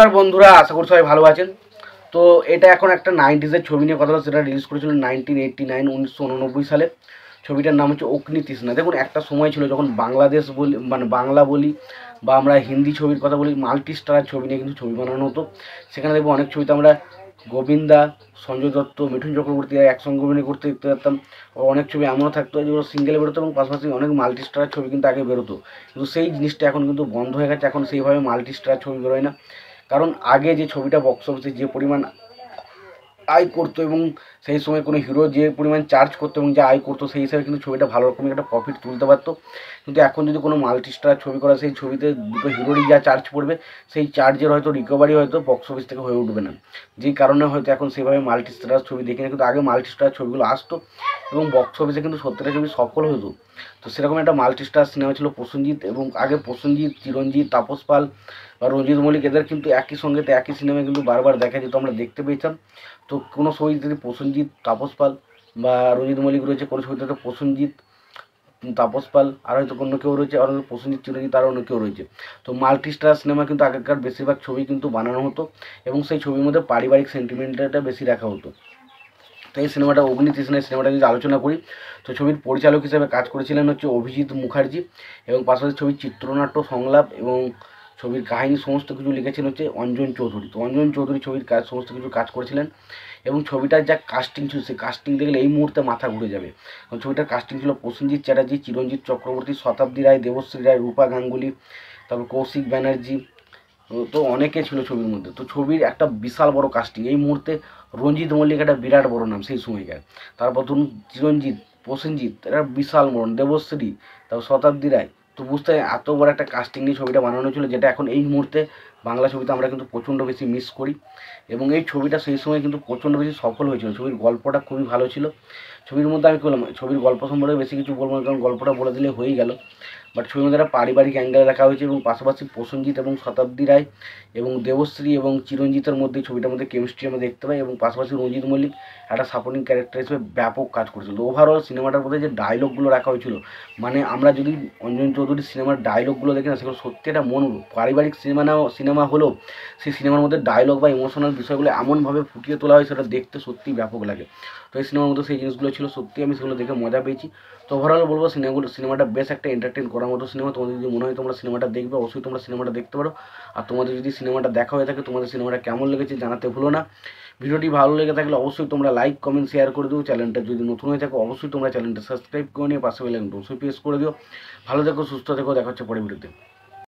নমস্কার বন্ধুরা, আশা করি সবাই ভালো আছেন। তো এটা এখন একটা 90s ছবি নিয়ে কথা হলো। সেটা রিলিজ করেছিল 1989 সালে। ছবিটার নাম হচ্ছে অগ্নি তৃষ্ণা। দেখুন, একটা সময় ছিল যখন বাংলাদেশ বলি, মানে বাংলা বলি বা আমরা হিন্দি ছবির কথা বলি, মাল্টি স্টারার ছবি নিয়ে কিন্তু ছবি বানানো হতো। সেখানে দেখবো অনেক ছবিতে আমরা গোবিন্দা, সঞ্জয় দত্ত, মিঠুন চক্রবর্তী একসঙ্গে অভিনয় করতে দেখতে পেতাম। অনেক ছবি এমনও থাকতো যেগুলো সিঙ্গেলে বেরোতো এবং পাশাপাশি অনেক মাল্টি স্টারার ছবি কিন্তু আগে বেরোতো। কিন্তু সেই জিনিসটা এখন কিন্তু বন্ধ হয়ে গেছে। এখন সেইভাবে মাল্টি স্টারার ছবি বেরোয় না। কারণ আগে যে ছবিটা বক্স অফিসে যে পরিমাণ আয় করতো এবং সেই সময় কোনো হিরো যে পরিমাণ চার্জ করতো এবং যে আয় করতো, সেই হিসাবে কিন্তু ছবিটা ভালো রকমের একটা প্রফিট তুলতে পারতো। কিন্তু এখন যদি কোনো মাল্টি স্টার ছবি করা, সেই ছবিতে দুটো হিরোরই যা চার্জ পড়বে, সেই চার্জের হয়তো রিকভারি হয়তো বক্স অফিস থেকে হয়ে উঠবে না। যেই কারণে হয়তো এখন সেভাবে মাল্টি স্টার ছবি দেখি না। কিন্তু আগে মাল্টি স্টার ছবিগুলো আসতো এবং বক্স অফিসে কিন্তু সত্যিটা ছবি সফল হতো। তো সেরকম একটা মাল্টি স্টার সিনেমা ছিল প্রসেনজিৎ, এবং আগে প্রসেনজিৎ, চিরঞ্জিত, তাপস পাল বা রঞ্জিত মল্লিক এদের কিন্তু একই সঙ্গেতে একই সিনেমায় কিন্তু বারবার দেখা যেত, আমরা দেখতে পেয়েছিলাম। তো কোনো ছবি যদি প্রসেনজিৎ, তাপস পাল বা রঞ্জিত মল্লিক রয়েছে, কোনো ছবিতে তো প্রসেনজিৎ, তাপস পাল আর হয়তো অন্য কেউ রয়েছে, আর প্রসেনজিৎ, চিরঞ্জিত আর অন্য কেউ রয়েছে। তো মাল্টি স্টার সিনেমা কিন্তু আগেকার বেশিরভাগ ছবি কিন্তু বানানো হতো এবং সেই ছবির মধ্যে পারিবারিক সেন্টিমেন্টটা বেশি রাখা হতো। তো এই সিনেমাটা অগ্নি তৃষ্ণা সিনেমাটা যদি আলোচনা করি, তো ছবির পরিচালক হিসেবে কাজ করেছিলেন হচ্ছে অভিজিৎ মুখার্জি, এবং পাশাপাশি ছবির চিত্রনাট্য, সংলাপ এবং ছবির কাহিনী সমস্ত কিছু লিখেছেন হচ্ছে অঞ্জন চৌধুরী। তো অঞ্জন চৌধুরী ছবির কাজ সমস্ত কিছু কাজ করেছিলেন। এবং ছবিটার যা কাস্টিং ছিল, সেই কাস্টিং দেখলে এই মুহূর্তে মাথা ঘুরে যাবে। কারণ ছবিটার কাস্টিং ছিল প্রসেনজিৎ চ্যাটার্জি, চিরঞ্জিত চক্রবর্তী, শতাব্দী রায়, দেবশ্রী রায়, রূপা গাঙ্গুলি, তারপর কৌশিক ব্যানার্জি। তো অনেকে ছিল ছবির মধ্যে। তো ছবির একটা বিশাল বড় কাস্টিং। এই মুহূর্তে রঞ্জিত মল্লিক একটা বিরাট বড় নাম সেই সময়কার। তারপর ধরুন চিরঞ্জিত, প্রসেনজিৎ, এটা বিশাল বড়, দেবশ্রী, তারপর শতাব্দী রায়। তো বুঝতে এত বড় একটা কাস্টিং নিয়ে ছবিটা বানানো ছিল, যেটা এখন এই মুহূর্তে বাংলা ছবিতে আমরা কিন্তু প্রচণ্ড বেশি মিস করি। এবং এই ছবিটা সেই সময় কিন্তু প্রচণ্ড বেশি সফল হয়েছিল। ছবির গল্পটা খুবই ভালো ছিল। ছবির মধ্যে আমি বললাম, ছবির গল্প সম্পর্কে বেশি কিছু বলবো না, কারণ গল্পটা বলে দিলে হয়েই গেল। বাট ছবির মধ্যে একটা পারিবারিক অ্যাঙ্গেলে রাখা হয়েছে এবং পাশাপাশি প্রসেনজিৎ এবং শতাব্দী রায় এবং দেবশ্রী এবং চিরঞ্জিতের মধ্যে ছবিটার মধ্যে কেমিস্ট্রি আমরা দেখতে পাই, এবং পাশাপাশি রঞ্জিত মল্লিক একটা সাপোর্টিং ক্যারেক্টার হিসেবে ব্যাপক কাজ করেছিল। ওভারঅল সিনেমাটার মধ্যে যে ডায়লগগুলো রাখা হয়েছিল, মানে আমরা যদি অঞ্জন চৌধুরীর সিনেমার ডায়লগগুলো দেখি না, সেগুলো সত্যি একটা মন, পারিবারিক সিনেমা হলেও সেই সিনেমার মধ্যে ডায়লগ বা ইমোশনাল বিষয়গুলো এমনভাবে ফুটিয়ে তোলা হয়, সেটা দেখতে সত্যিই ব্যাপক লাগে। তো এই সিনেমার মধ্যে সেই জিনিসগুলো ছিল, সত্যি আমি সেগুলো দেখে মজা পেয়েছি। তো ওভারঅল বলবো সিনেমাটা বেশ একটা এন্টারটেন করার মতো সিনেমা। তোমাদের যদি মনে হয় তোমরা সিনেমাটা দেখবে, অবশ্যই তোমরা সিনেমাটা দেখতে পারো। আর তোমাদের যদি সিনেমাটা দেখা হয়ে থাকে, তোমাদের সিনেমাটা কেমন লেগেছে জানাতে ভুলো না। ভিডিওটি ভালো লেগে থাকলে অবশ্যই তোমরা লাইক, কমেন্ট, শেয়ার করে দিও। চ্যানেলটা যদি নতুন হয়ে থাকো, অবশ্যই তোমরা চ্যানেলটা সাবস্ক্রাইব করে নিয়ে পাশে বেল আইকনটা অবশ্যই প্রেস করে দিও। ভালো থেকো, সুস্থ থেকো, দেখা হচ্ছে পরের ভিডিওতে।